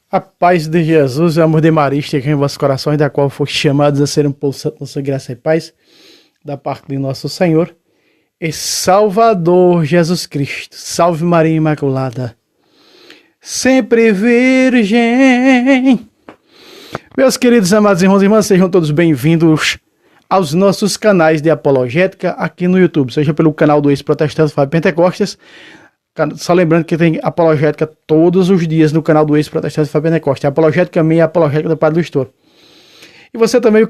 A paz de Jesus e o amor de Maria esteja em vossos corações, da qual foste chamados a ser um povo santo, nossa graça e paz, da parte de nosso Senhor e Salvador Jesus Cristo. Salve Maria Imaculada, sempre virgem. Meus queridos amados irmãos e irmãs, sejam todos bem-vindos aos nossos canais de apologética aqui no YouTube, seja pelo canal do ex-protestante Fábio Pentecostes. Só lembrando que tem apologética todos os dias no canal do ex-protestante Fábio Pentecostes. A apologética minha e a apologética do Padre do Estouro. E você também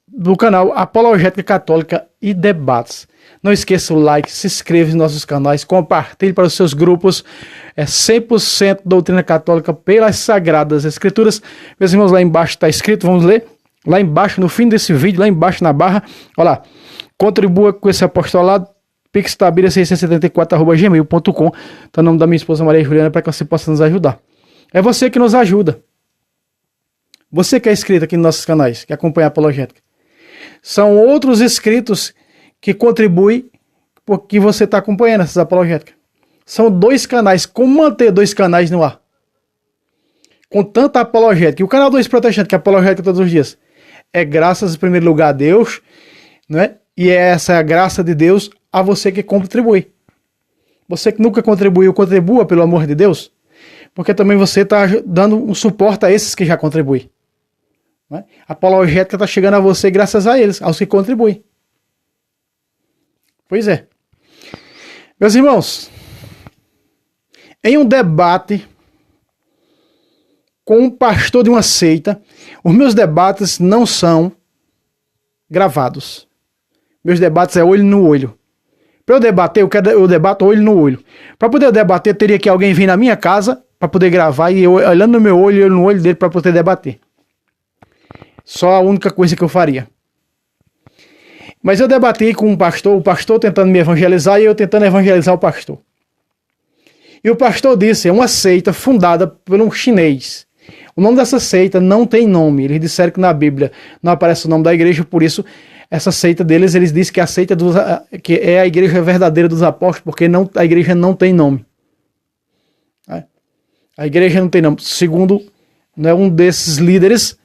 do canal Apologética Católica e Debates. Não esqueça o like, se inscreva nos nossos canais, compartilhe para os seus grupos. É 100% doutrina católica pelas Sagradas Escrituras. Meus irmãos, lá embaixo está escrito, vamos ler. Lá embaixo, no fim desse vídeo, lá embaixo na barra, olha lá. Contribua com esse apostolado. pixtabira674@gmail.com. Tá o nome da minha esposa Maria Juliana, para que você possa nos ajudar. É você que nos ajuda. Você que é inscrito aqui nos nossos canais, que acompanha a apologética. São outros inscritos que contribuem porque você está acompanhando essas apologéticas. São 2 canais. Como manter 2 canais no ar? Com tanta apologética. E o canal do ex-protestante, que é apologética todos os dias, é graças, em primeiro lugar, a Deus, né? E essa é a graça de Deus a você que contribui. Você que nunca contribuiu, contribua pelo amor de Deus, porque também você está dando um suporte a esses que já contribuem. Né? A apologética está chegando a você graças a eles, aos que contribuem. Pois é. Meus irmãos, em um debate com um pastor de uma seita, os meus debates não são gravados. Meus debates é olho no olho. Para eu debater, eu debato olho no olho. Para poder debater, teria que alguém vir na minha casa para poder gravar e eu olhando no meu olho e eu no olho dele para poder debater. Só a única coisa que eu faria. Mas eu debati com um pastor, o pastor tentando me evangelizar e eu tentando evangelizar o pastor. E o pastor disse, é uma seita fundada por um chinês. O nome dessa seita não tem nome. Eles disseram que na Bíblia não aparece o nome da igreja, por isso essa seita deles, eles dizem que a seita que é a igreja verdadeira dos apóstolos, porque a igreja não tem nome. A igreja não tem nome. Segundo, né, um desses líderes,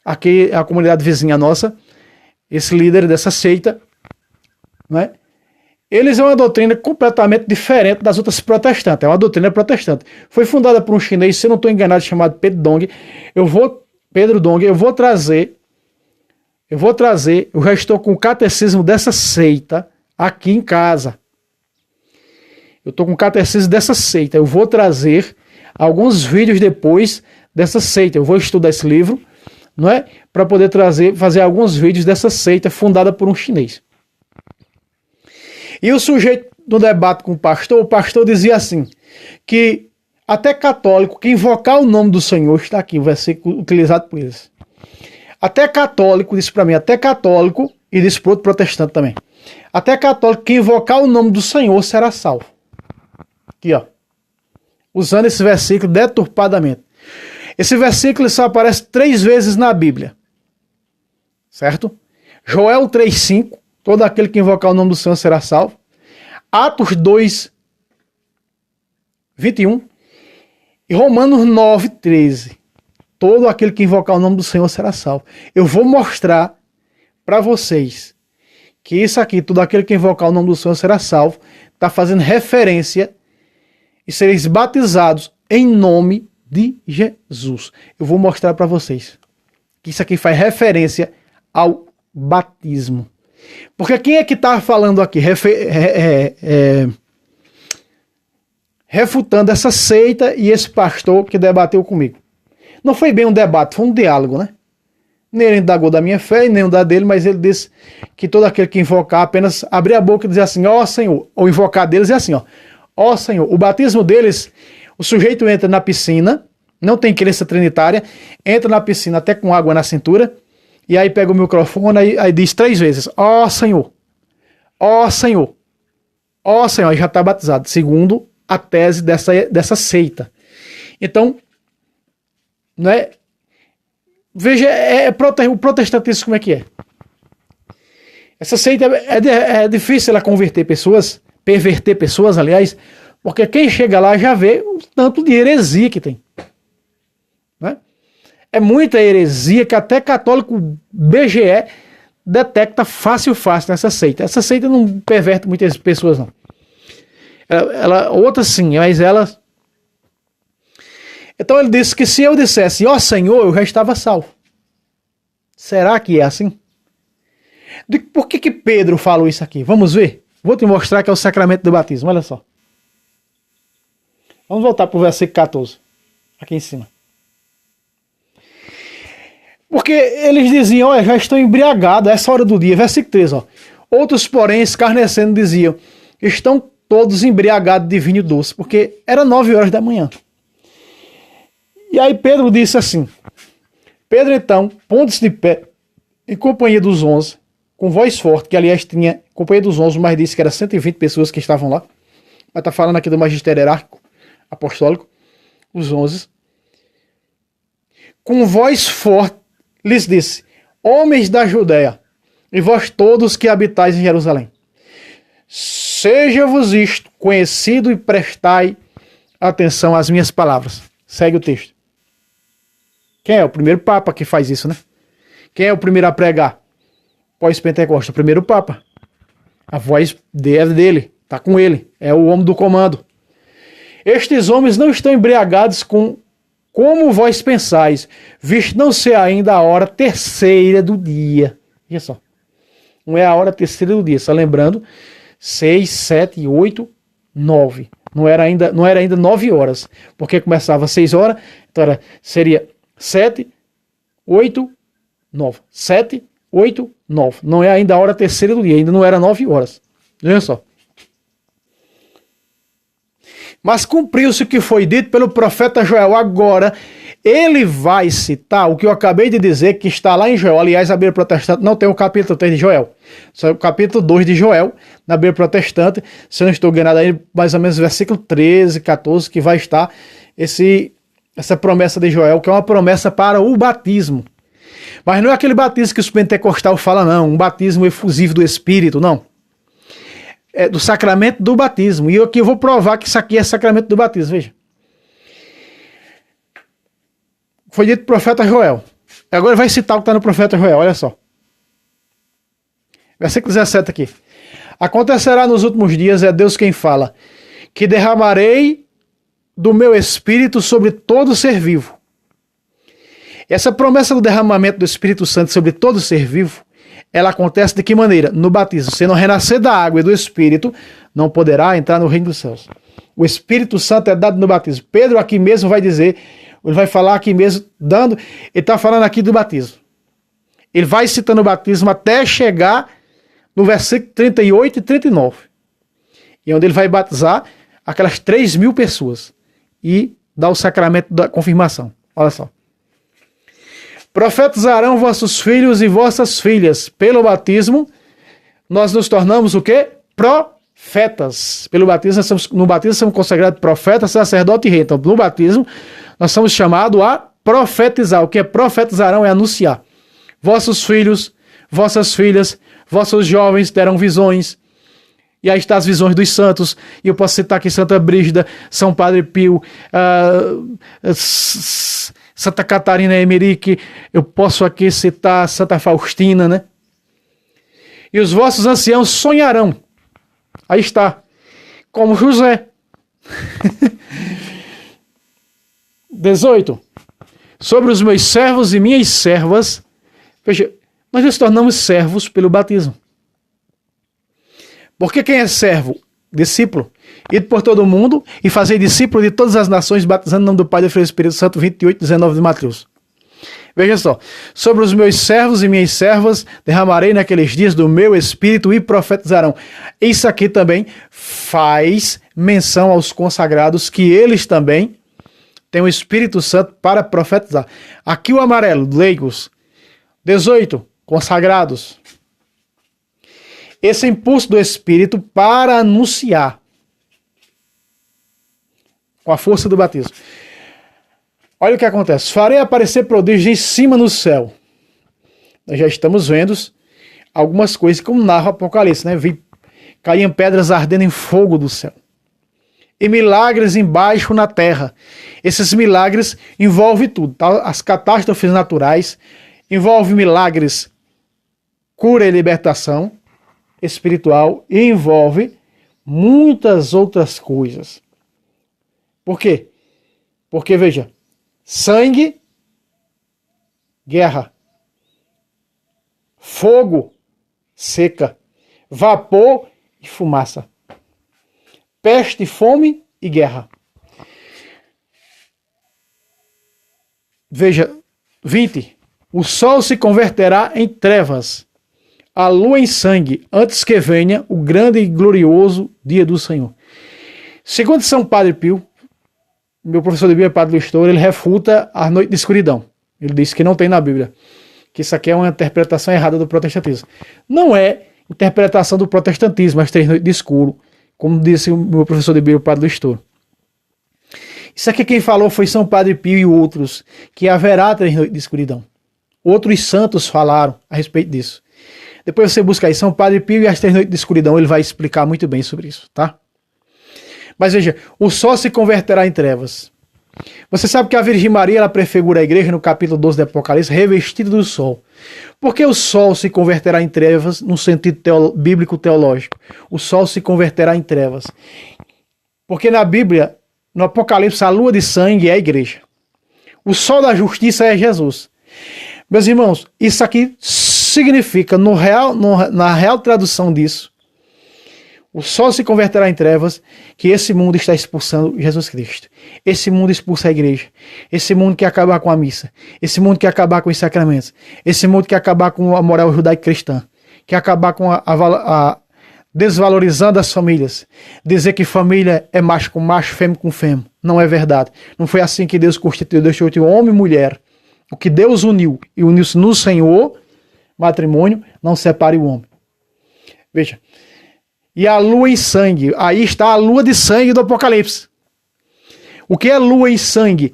aqui a comunidade vizinha nossa, esse líder dessa seita, né, eles é uma doutrina completamente diferente das outras protestantes. É uma doutrina protestante. Foi fundada por um chinês, se eu não estou enganado, chamado Pedro Dong. Eu vou trazer, eu já estou com o catecismo dessa seita aqui em casa. Eu estou com o catecismo dessa seita. Eu vou trazer alguns vídeos depois dessa seita. Eu vou estudar esse livro, não é? Para poder fazer alguns vídeos dessa seita fundada por um chinês. E o sujeito no debate com o pastor dizia assim, que até católico que invocar o nome do Senhor, está aqui o versículo utilizado por eles. Até católico, disse para mim, até católico, e disse para outro protestante também. Até católico que invocar o nome do Senhor será salvo. Aqui, ó. Usando esse versículo deturpadamente. Esse versículo só aparece 3 vezes na Bíblia. Certo? Joel 3,5. Todo aquele que invocar o nome do Senhor será salvo. Atos 2, 21. E Romanos 9, 13. Todo aquele que invocar o nome do Senhor será salvo. Eu vou mostrar para vocês que isso aqui, todo aquele que invocar o nome do Senhor será salvo, está fazendo referência e sereis batizados em nome de Jesus. Eu vou mostrar para vocês que isso aqui faz referência ao batismo. Porque quem é que está falando aqui, refutando essa seita e esse pastor que debateu comigo? Não foi bem um debate, foi um diálogo, né? Nem ele indagou da minha fé, nem o da dele, mas ele disse que todo aquele que invocar apenas abrir a boca e dizer assim, ó Senhor, ou invocar deles é assim, ó Senhor. O batismo deles, o sujeito entra na piscina, não tem crença trinitária, entra na piscina até com água na cintura, e aí pega o microfone, aí diz 3 vezes, ó Senhor, ó Senhor, ó Senhor, e já está batizado, segundo a tese dessa seita. Então, não é? Veja, o protestantismo como é que é. Essa seita é difícil ela perverter pessoas, aliás, porque quem chega lá já vê o tanto de heresia que tem. É muita heresia que até católico BGE detecta fácil nessa seita. Essa seita não perverte muitas pessoas, não. Outras sim, mas elas... Então ele disse que se eu dissesse, ó Senhor, eu já estava salvo. Será que é assim? Por que Pedro falou isso aqui? Vamos ver? Vou te mostrar que é o sacramento do batismo, olha só. Vamos voltar para o versículo 14, aqui em cima. Porque eles diziam, olha, já estou embriagado, essa hora do dia, versículo 13, ó. Outros, porém, escarnecendo, diziam, estão todos embriagados de vinho doce, porque era 9 horas da manhã. E aí Pedro disse assim, Pedro então, pondo-se de pé, em companhia dos 11, com voz forte, que aliás tinha companhia dos 11, mas disse que era 120 pessoas que estavam lá, mas está falando aqui do magistério hierárquico, apostólico, os 11, com voz forte, lhes disse, homens da Judéia, e vós todos que habitais em Jerusalém, seja-vos isto conhecido e prestai atenção às minhas palavras. Segue o texto. Quem é o primeiro Papa que faz isso, né? Quem é o primeiro a pregar? Pós-Pentecostes, o primeiro Papa. A voz é dele, está com ele, é o homem do comando. Estes homens não estão embriagados como vós pensais, visto não ser ainda a hora terceira do dia. Olha só. Não é a hora terceira do dia, só lembrando, 6, 7, 8, 9. Não era ainda 9 horas, porque começava 6 horas, então seria 7, 8, 9. 7, 8, 9. Não é ainda a hora terceira do dia, ainda não era 9 horas. Olha só. Mas cumpriu-se o que foi dito pelo profeta Joel. Agora, ele vai citar o que eu acabei de dizer, que está lá em Joel. Aliás, a Bíblia Protestante não tem o capítulo 3 de Joel. Só o capítulo 2 de Joel, na Bíblia Protestante. Se eu não estou enganado aí, mais ou menos versículo 13, 14, que vai estar essa promessa de Joel, que é uma promessa para o batismo. Mas não é aquele batismo que os pentecostais falam, não. Um batismo efusivo do Espírito, não. É do sacramento do batismo. E aqui eu vou provar que isso aqui é sacramento do batismo, veja. Foi dito o profeta Joel. Agora vai citar o que está no profeta Joel, olha só. Versículo 17 aqui. Acontecerá nos últimos dias, é Deus quem fala, que derramarei do meu espírito sobre todo ser vivo. Essa promessa do derramamento do Espírito Santo sobre todo ser vivo, ela acontece de que maneira? No batismo. Se não renascer da água e do Espírito, não poderá entrar no reino dos céus. O Espírito Santo é dado no batismo. Pedro aqui mesmo vai dizer, ele vai falar aqui mesmo, ele está falando aqui do batismo. Ele vai citando o batismo até chegar no versículo 38 e 39. E onde ele vai batizar aquelas 3.000 pessoas. E dar o sacramento da confirmação. Olha só. Profetizarão vossos filhos e vossas filhas. Pelo batismo, nós nos tornamos o quê? Profetas. Pelo batismo, no batismo somos consagrados profetas, sacerdote e rei. Então, no batismo, nós somos chamados a profetizar. O que é profetizarão é anunciar. Vossos filhos, vossas filhas, vossos jovens terão visões. E aí estão as visões dos santos. E eu posso citar aqui Santa Brígida, São Padre Pio, Santa Catarina Emerick, eu posso aqui citar Santa Faustina, né? E os vossos anciãos sonharão. Aí está. Como José. 18. Sobre os meus servos e minhas servas. Veja, nós nos tornamos servos pelo batismo. Porque quem é servo? Discípulo. Ir por todo o mundo e fazer discípulo de todas as nações, batizando em nome do Pai, do Filho e do Espírito Santo, 28, 19 de Mateus. Veja só. Sobre os meus servos e minhas servas, derramarei naqueles dias do meu Espírito e profetizarão. Isso aqui também faz menção aos consagrados, que eles também têm o Espírito Santo para profetizar. Aqui o amarelo, leigos. 18, consagrados. Esse impulso do Espírito para anunciar com a força do batismo. Olha o que acontece. Farei aparecer prodígios em cima no céu. Nós já estamos vendo algumas coisas como narra o Apocalipse, né? Caíam pedras ardendo em fogo do céu. e milagres embaixo na terra. Esses milagres envolvem tudo, tá? As catástrofes naturais, envolve milagres, cura e libertação espiritual e envolve muitas outras coisas. Por quê? Porque, veja, sangue, guerra, fogo, seca, vapor e fumaça, peste, fome e guerra. Veja, 20. O sol se converterá em trevas, a lua em sangue, antes que venha o grande e glorioso dia do Senhor. Segundo São Padre Pio, meu professor de Bíblia, Padre Luiz, ele refuta a noite de escuridão. Ele diz que não tem na Bíblia, que isso aqui é uma interpretação errada do protestantismo. Não é interpretação do protestantismo, as 3 noites de escuro, como disse o meu professor de Bíblia, Padre Luiz. Isso aqui quem falou foi São Padre Pio e outros, que haverá 3 noites de escuridão. Outros santos falaram a respeito disso. Depois você busca aí São Padre Pio e as 3 noites de escuridão, ele vai explicar muito bem sobre isso, tá? Mas veja, o sol se converterá em trevas. Você sabe que a Virgem Maria, ela prefigura a igreja no capítulo 12 do Apocalipse, revestido do sol. Por que o sol se converterá em trevas no sentido bíblico teológico? O sol se converterá em trevas. Porque na Bíblia, no Apocalipse, a lua de sangue é a igreja. O sol da justiça é Jesus. Meus irmãos, isso aqui significa, na real tradução disso, o sol se converterá em trevas, que esse mundo está expulsando Jesus Cristo. Esse mundo expulsa a igreja. Esse mundo quer acabar com a missa. Esse mundo quer acabar com os sacramentos. Esse mundo quer acabar com a moral judaico-cristã. Quer acabar com desvalorizando as famílias. Dizer que família é macho com macho, fêmea com fêmea. Não é verdade. Não foi assim que Deus constituiu. Deus constituiu homem e mulher. O que Deus uniu e uniu-se no Senhor, matrimônio, não separe o homem. Veja. E a lua em sangue. Aí está a lua de sangue do Apocalipse. O que é lua em sangue?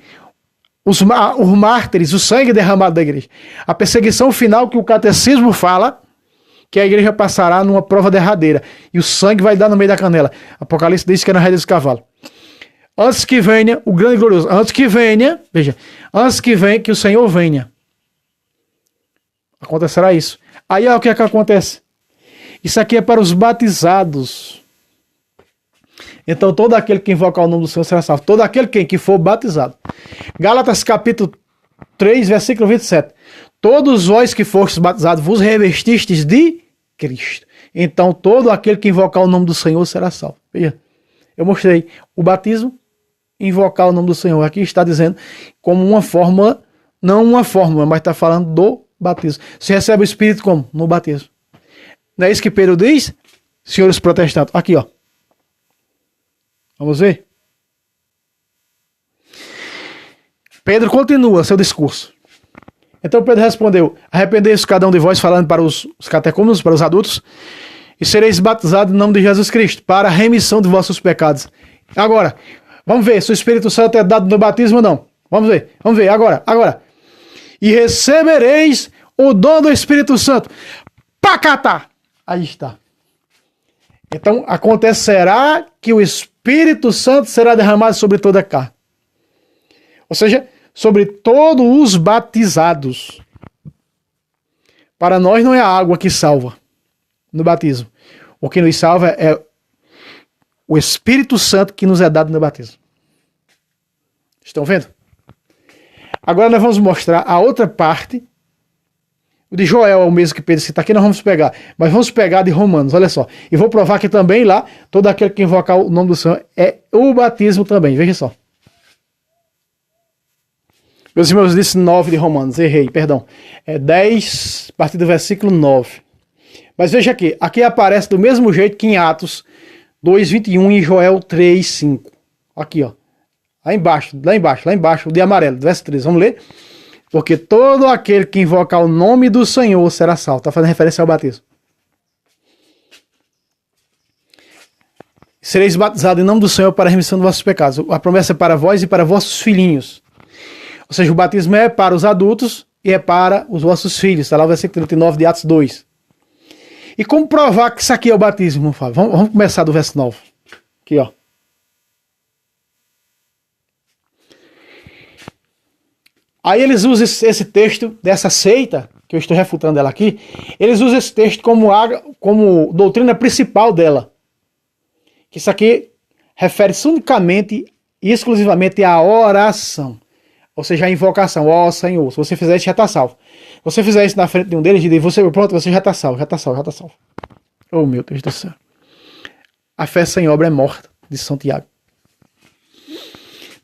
Os mártires, o sangue derramado da igreja. A perseguição final que o catecismo fala, que a igreja passará numa prova derradeira. E o sangue vai dar no meio da canela. Apocalipse diz que é na rédea dos cavalos. Antes que venha o grande e glorioso. Antes que venha, veja, antes que venha, que o Senhor venha. Acontecerá isso. Aí o que é que acontece? Isso aqui é para os batizados. Então todo aquele que invocar o nome do Senhor será salvo. Todo aquele que for batizado. Gálatas capítulo 3, versículo 27. Todos vós que fostes batizados vos revestistes de Cristo. Então todo aquele que invocar o nome do Senhor será salvo. Veja, eu mostrei o batismo, invocar o nome do Senhor. Aqui está dizendo como uma forma, não uma fórmula, mas está falando do batismo. Você recebe o Espírito como? No batismo. Não é isso que Pedro diz? Senhores protestantes. Aqui, ó. Vamos ver? Pedro continua seu discurso. Então Pedro respondeu: arrependei-vos cada um de vós, falando para os catecúmenos, para os adultos, e sereis batizados em nome de Jesus Cristo, para a remissão de vossos pecados. Agora, vamos ver se o Espírito Santo é dado no batismo ou não. Vamos ver, agora. E recebereis o dom do Espírito Santo. Pacatá! Aí está. Então acontecerá que o Espírito Santo será derramado sobre toda a carne. Ou seja, sobre todos os batizados. Para nós não é a água que salva no batismo. O que nos salva é o Espírito Santo que nos é dado no batismo. Estão vendo? Agora nós vamos mostrar a outra parte. O de Joel é o mesmo que Pedro cita aqui, nós vamos pegar. Mas vamos pegar de Romanos, olha só. E vou provar que também lá, todo aquele que invocar o nome do Senhor é o batismo também. Veja só. Meus irmãos, eu disse 9 de Romanos, errei, perdão. É 10, a partir do versículo 9. Mas veja aqui, aqui aparece do mesmo jeito que em Atos 2:21 e Joel 3:5. Aqui, ó. Lá embaixo, de amarelo, verso 13. Vamos ler? Porque todo aquele que invocar o nome do Senhor será salvo. Está fazendo referência ao batismo. Sereis batizados em nome do Senhor para a remissão dos vossos pecados. A promessa é para vós e para vossos filhinhos. Ou seja, o batismo é para os adultos e é para os vossos filhos. Está lá o versículo 39 de Atos 2. E como provar que isso aqui é o batismo, Fábio? Vamos começar do verso 9. Aqui, ó. Aí eles usam esse texto dessa seita, que eu estou refutando ela aqui, eles usam esse texto como doutrina principal dela. Que isso aqui refere-se unicamente e exclusivamente à oração. Ou seja, a invocação. Ó Senhor, se você fizer isso, já está salvo. Se você fizer isso na frente de um deles, pronto, você já está salvo, já está salvo, já está salvo. Oh, meu Deus do céu. A fé sem obra é morta, de São Tiago.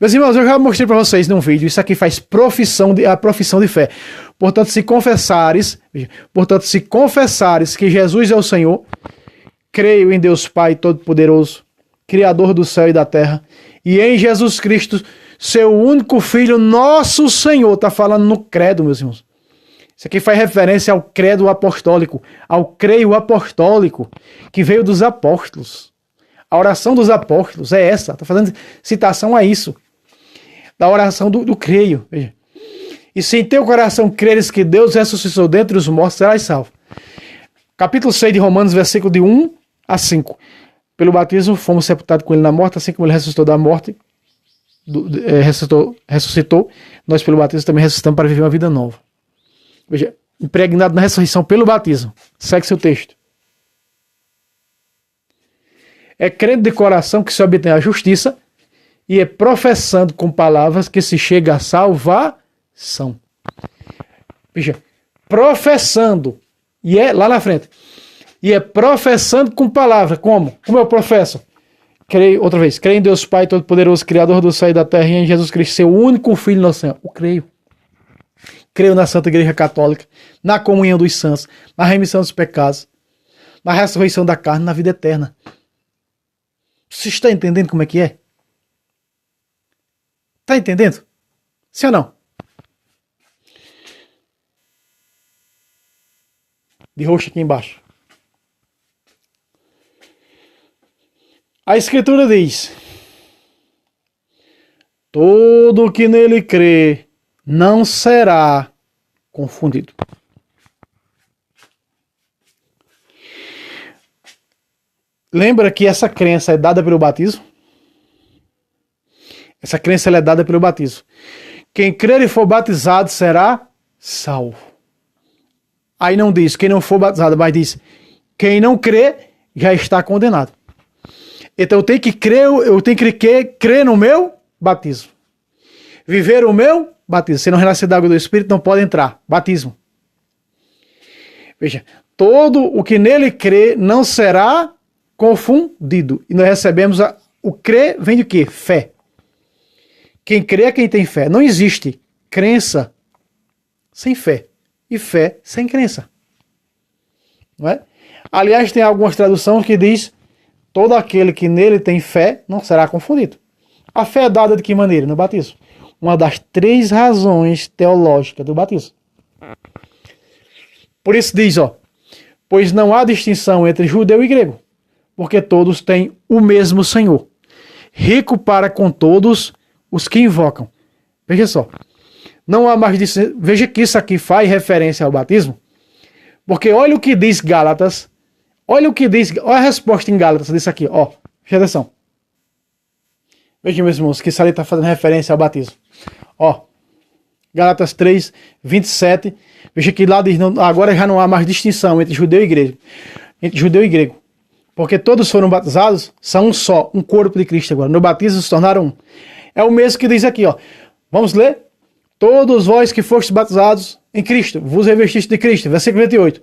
Meus irmãos, eu já mostrei para vocês num vídeo, isso aqui faz a profissão de fé. Portanto, se confessares que Jesus é o Senhor, creio em Deus Pai Todo-Poderoso, Criador do céu e da terra, e em Jesus Cristo, seu único Filho, nosso Senhor. Está falando no credo, meus irmãos. Isso aqui faz referência ao credo apostólico, ao creio apostólico, que veio dos apóstolos. A oração dos apóstolos é essa, está fazendo citação a isso. Da oração do creio. Veja. E se em teu coração creres que Deus ressuscitou dentre os mortos, serás salvo. Capítulo 6 de Romanos, versículo de 1 a 5. Pelo batismo fomos sepultados com ele na morte, assim como ele ressuscitou da morte, ressuscitou, nós pelo batismo também ressuscitamos para viver uma vida nova. Veja, impregnado na ressurreição pelo batismo. Segue seu texto. É crendo de coração que se obtém a justiça, e é professando com palavras que se chega à salvação. Veja, professando, e é lá na frente, e é professando com palavras, como? Como eu professo? Creio em Deus Pai Todo-Poderoso, Criador do céu e da terra, e em Jesus Cristo, seu único Filho, nosso Senhor. Eu creio. Creio na Santa Igreja Católica, na comunhão dos santos, na remissão dos pecados, na ressurreição da carne, na vida eterna. Você está entendendo como é que é? Está entendendo? Sim ou não? De roxo aqui embaixo. A Escritura diz: todo o que nele crê não será confundido. Lembra que essa crença é dada pelo batismo? Essa crença é dada pelo batismo. Quem crer e for batizado será salvo. Aí não diz quem não for batizado, mas diz quem não crê já está condenado. Então eu tenho que crer no meu batismo. Viver o meu batismo. Se não renascer da água do Espírito, não pode entrar. Batismo. Veja, todo o que nele crê não será confundido. E nós recebemos o crer vem de quê? Fé. Quem crê é quem tem fé. Não existe crença sem fé. E fé sem crença. Não é? Aliás, tem algumas traduções que diz: todo aquele que nele tem fé não será confundido. A fé é dada de que maneira? No batismo. Uma das 3 razões teológicas do batismo. Por isso diz, pois não há distinção entre judeu e grego, porque todos têm o mesmo Senhor, rico para com todos os que invocam. Veja só. Não há mais distinção. Veja que isso aqui faz referência ao batismo, porque olha o que diz Gálatas. Olha a resposta em Gálatas disso aqui, presta atenção. Veja, meus irmãos, que isso ali está fazendo referência ao batismo. Gálatas 3, 27. Veja que lá diz, agora já não há mais distinção entre judeu e grego. Porque todos foram batizados, são um só, um corpo de Cristo agora. No batismo se tornaram um. É o mesmo que diz aqui, Vamos ler? Todos vós que fostes batizados em Cristo, vos revestiste de Cristo. Versículo 28.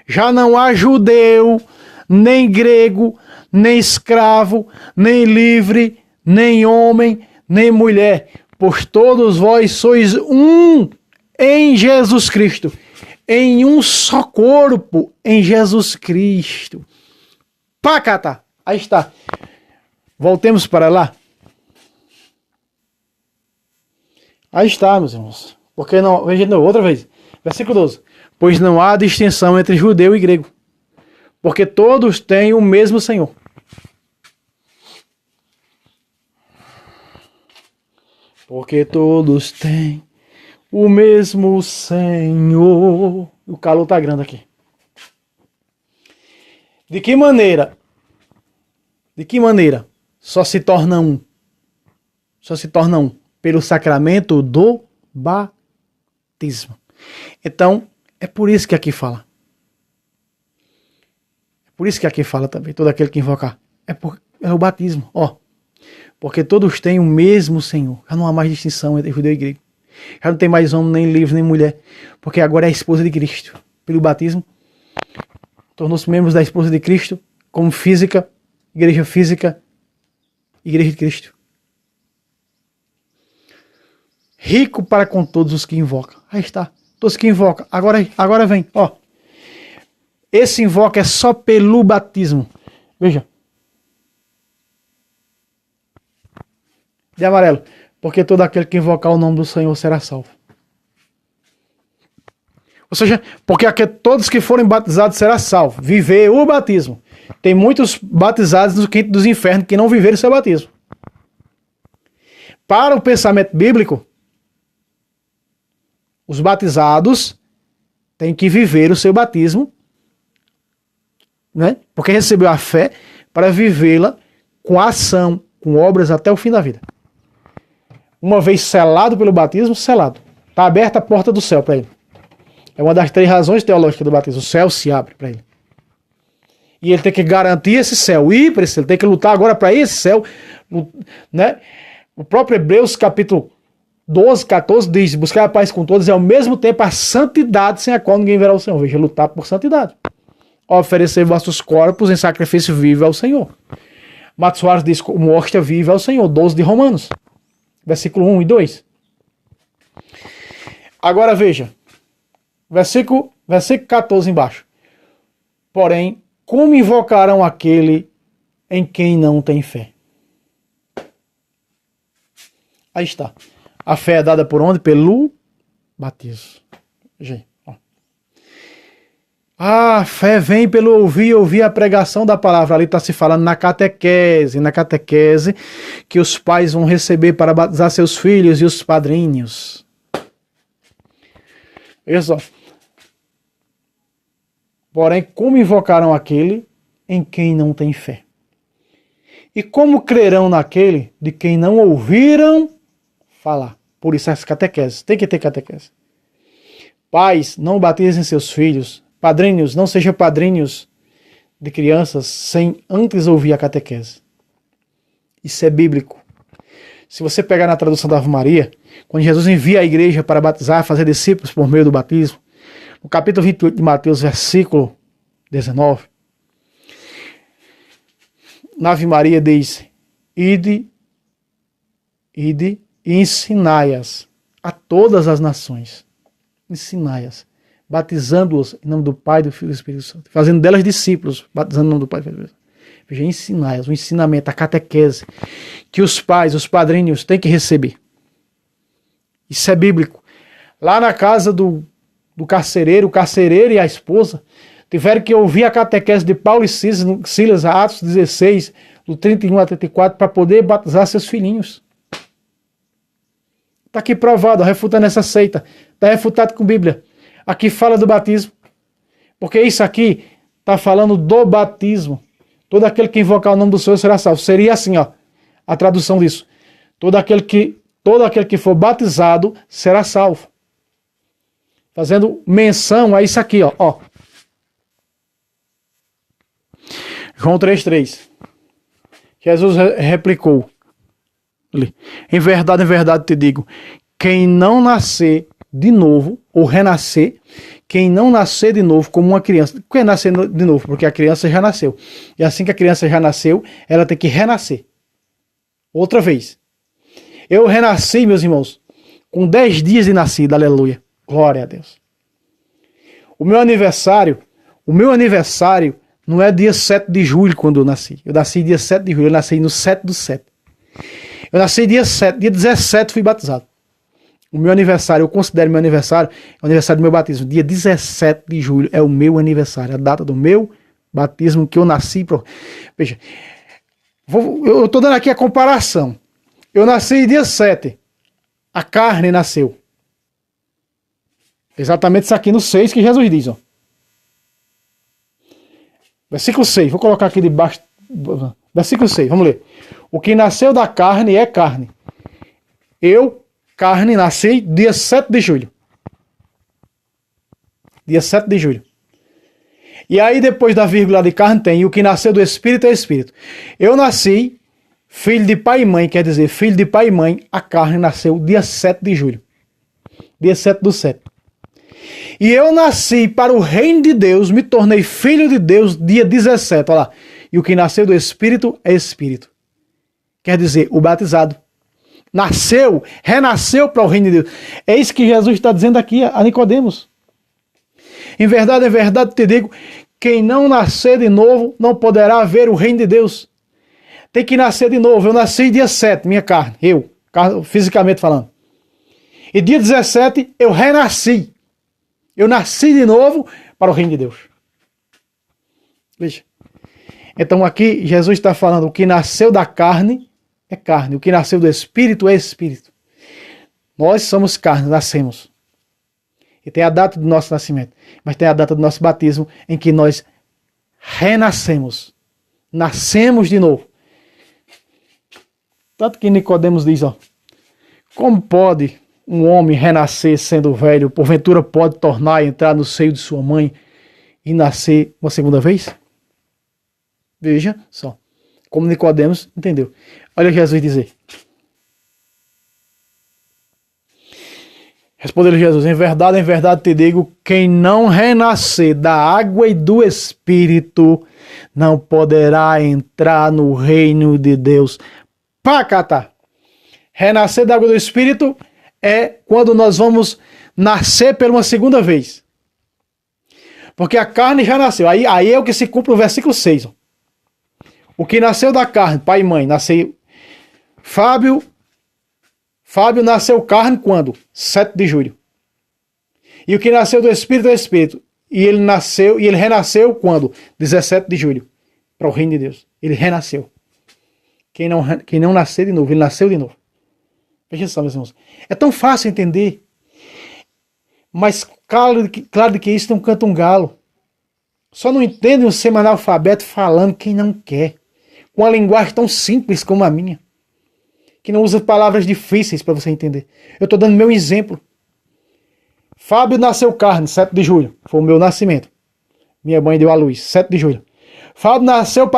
Já não há judeu, nem grego, nem escravo, nem livre, nem homem, nem mulher, pois todos vós sois um em Jesus Cristo, em um só corpo, em Jesus Cristo. Pacata! Aí está. Voltemos para lá. Aí está, meus irmãos. Porque não, veja de novo, outra vez. Versículo 12. Pois não há distinção entre judeu e grego, porque todos têm o mesmo Senhor. Porque todos têm o mesmo Senhor. O calor está grande aqui. De que maneira só se torna um? Só se torna um pelo sacramento do batismo. batismo. Então, é por isso que aqui fala. É por isso que aqui fala também, todo aquele que invocar. É o batismo, porque todos têm o mesmo Senhor. Já não há mais distinção entre judeu e grego. Já não tem mais homem, nem livre, nem mulher. Porque agora é a esposa de Cristo. Pelo batismo, tornou-se membros da esposa de Cristo, como física, igreja de Cristo. Rico para com todos os que invocam. Aí está. Todos que invocam. Agora vem. Esse invoca é só pelo batismo. Veja. De amarelo. Porque todo aquele que invocar o nome do Senhor será salvo. Ou seja, porque todos que forem batizados será salvo. Viver o batismo. Tem muitos batizados no quinto dos infernos que não viveram o seu batismo. Para o pensamento bíblico, os batizados têm que viver o seu batismo, né? Porque recebeu a fé para vivê-la com ação, com obras até o fim da vida. Uma vez selado pelo batismo, selado. Está aberta a porta do céu para ele. É uma das 3 razões teológicas do batismo. O céu se abre para ele. E ele tem que garantir esse céu. Ir para esse céu. Ele tem que lutar agora para esse céu. Né? O próprio Hebreus capítulo 12, 14 diz: buscar a paz com todos e ao mesmo tempo a santidade sem a qual ninguém verá o Senhor. Veja, lutar por santidade. Oferecer vossos corpos em sacrifício vivo ao Senhor. Matos Soares diz: como hóstia viva ao Senhor. 12 de Romanos. Versículo 1 e 2. Agora veja. Versículo 14 embaixo. Porém, como invocarão aquele em quem não tem fé? Aí está. A fé é dada por onde? Pelo batismo. Gente, a fé vem pelo ouvir a pregação da palavra. Ali está se falando na catequese que os pais vão receber para batizar seus filhos e os padrinhos. Veja só. Porém, como invocarão aquele em quem não tem fé? E como crerão naquele de quem não ouviram falar? Por isso as catequeses. Tem que ter catequese. Pais, não batizem seus filhos. Padrinhos, não sejam padrinhos de crianças sem antes ouvir a catequese. Isso é bíblico. Se você pegar na tradução da Ave Maria, quando Jesus envia a igreja para batizar, fazer discípulos por meio do batismo, no capítulo 28 de Mateus, versículo 19, na Ave Maria diz: Ide e ensinai-as a todas as nações. Ensinai-as, batizando-os em nome do Pai, do Filho e do Espírito Santo, fazendo delas discípulos, batizando em nome do Pai e do Filho. Veja, ensinai-as, o ensinamento, a catequese, que os pais, os padrinhos têm que receber. Isso é bíblico. Lá na casa do carcereiro, o carcereiro e a esposa tiveram que ouvir a catequese de Paulo e Silas, Atos 16, do 31 a 34, para poder batizar seus filhinhos. Está aqui provado, refutando essa seita. Está refutado com Bíblia. Aqui fala do batismo. Porque isso aqui está falando do batismo. Todo aquele que invocar o nome do Senhor será salvo. Seria assim, a tradução disso. Todo aquele que for batizado será salvo. Fazendo menção a isso aqui, ó. João 3,3. Jesus replicou. Em verdade te digo, quem não nascer de novo, ou renascer, quem não nascer de novo como uma criança. Por que nascer de novo? Porque a criança já nasceu. E assim que a criança já nasceu, ela tem que renascer. Outra vez. Eu renasci, meus irmãos, com 10 dias de nascido, aleluia. Glória a Deus. O meu aniversário não é dia 7 de julho quando eu nasci. Eu nasci dia 7 de julho, eu nasci no 7/7. Eu nasci dia 7, dia 17 fui batizado. O meu aniversário, eu considero meu aniversário, é o aniversário do meu batismo. Dia 17 de julho é o meu aniversário, a data do meu batismo que eu nasci. Veja, eu estou dando aqui a comparação. Eu nasci dia 7, a carne nasceu. Exatamente isso aqui no 6 que Jesus diz. Versículo 6, vou colocar aqui debaixo. Versículo 6, vamos ler. O que nasceu da carne é carne. Eu, carne, nasci dia 7 de julho. dia 7 de julho. E aí depois da vírgula de carne tem, e o que nasceu do Espírito é Espírito. Eu nasci, filho de pai e mãe, quer dizer, filho de pai e mãe, a carne nasceu dia 7 de julho. Dia 7 do 7. E eu nasci para o reino de Deus, me tornei filho de Deus dia 17, olha lá. E o que nasceu do Espírito é Espírito. Quer dizer, o batizado. Nasceu, renasceu para o reino de Deus. É isso que Jesus está dizendo aqui a Nicodemos. Em verdade, te digo, quem não nascer de novo não poderá ver o reino de Deus. Tem que nascer de novo. Eu nasci dia 7, minha carne, eu, fisicamente falando. E dia 17 eu renasci. Eu nasci de novo para o reino de Deus. Veja. Então aqui Jesus está falando, o que nasceu da carne é carne, o que nasceu do Espírito é Espírito. Nós somos carne, nascemos. E tem a data do nosso nascimento, mas tem a data do nosso batismo, em que nós renascemos. Nascemos de novo. Tanto que Nicodemos diz, ó, como pode um homem renascer sendo velho, porventura pode tornar a entrar no seio de sua mãe e nascer uma segunda vez? Veja só, como Nicodemos entendeu. Olha Jesus dizer. Respondeu Jesus, em verdade te digo, quem não renascer da água e do Espírito não poderá entrar no reino de Deus. Pacata! Renascer da água e do Espírito é quando nós vamos nascer por uma segunda vez. Porque a carne já nasceu. Aí é o que se cumpre o versículo 6. Ó. O que nasceu da carne, pai e mãe, nasceu... Fábio nasceu carne quando? 7 de julho. E o que nasceu do Espírito é Espírito. E ele renasceu quando? 17 de julho. Para o reino de Deus. Ele renasceu. Quem não nascer de novo, ele nasceu de novo. Veja só, meus irmãos. É tão fácil entender. Mas claro que isso não canta um galo. Só não entende um semanalfabeto falando quem não quer. Com uma linguagem tão simples como a minha. Que não usa palavras difíceis para você entender. Eu estou dando meu exemplo. Fábio nasceu carne, 7 de julho. Foi o meu nascimento. Minha mãe deu à luz, 7 de julho. Fábio nasceu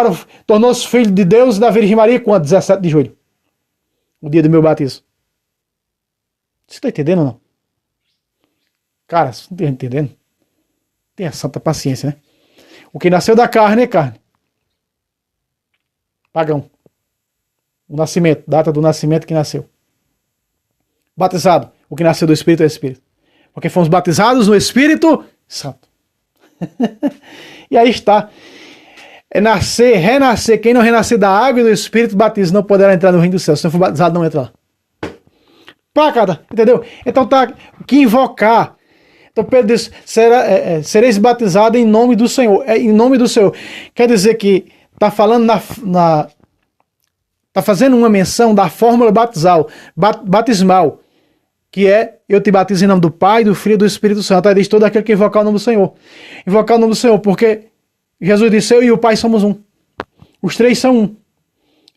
tornou-se filho de Deus e da Virgem Maria quando? 17 de julho. O dia do meu batismo. Você está entendendo ou não? Cara, você não está entendendo? Tenha santa paciência, né? O que nasceu da carne é carne. Pagão. O nascimento, data do nascimento que nasceu. Batizado, o que nasceu do Espírito é Espírito. Porque fomos batizados no Espírito Santo. E aí está. É nascer, renascer. Quem não renascer da água e do Espírito batismo não poderá entrar no reino do céu. Se não for batizado, não entra lá. Pá, cara, entendeu? Então tá, que invocar. Então Pedro diz, sereis batizados em nome do Senhor. Em nome do Senhor. Quer dizer que está falando está fazendo uma menção da fórmula batismal, que é, eu te batizo em nome do Pai, do Filho e do Espírito Santo. Aí diz todo aquele que invocar o nome do Senhor. Invocar o nome do Senhor, porque Jesus disse, eu e o Pai somos um. Os três são um.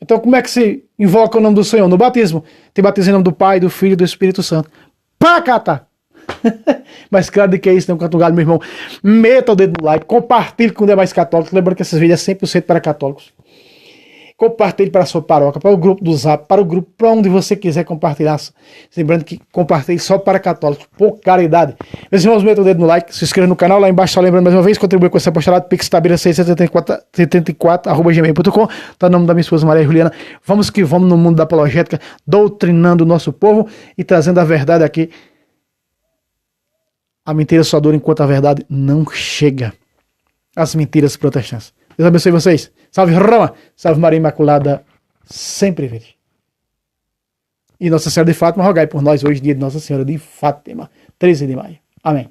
Então como é que se invoca o nome do Senhor? No batismo. Te batizo em nome do Pai, do Filho e do Espírito Santo. Pacata! Mas claro que é isso, não canto um galho, meu irmão. Meta o dedo no like, compartilhe com os demais católicos. Lembrando que esses vídeos é 100% para católicos. Compartilhe para a sua paróquia, para o grupo do Zap, para o grupo, para onde você quiser compartilhar. Lembrando que compartilhe só para católicos, por caridade. Meus irmãos, meta o dedo no like, se inscreva no canal, lá embaixo, só lembrando mais uma vez, contribua com esse apostolado, pixtabira674@gmail.com, tá o nome da minha esposa Maria Juliana. Vamos que vamos no mundo da apologética, doutrinando o nosso povo e trazendo a verdade aqui. A mentira só dura enquanto a verdade não chega. As mentiras protestantes. Deus abençoe vocês. Salve Roma, salve Maria Imaculada, sempre virgem. E Nossa Senhora de Fátima, rogai por nós hoje, dia de Nossa Senhora de Fátima, 13 de maio. Amém.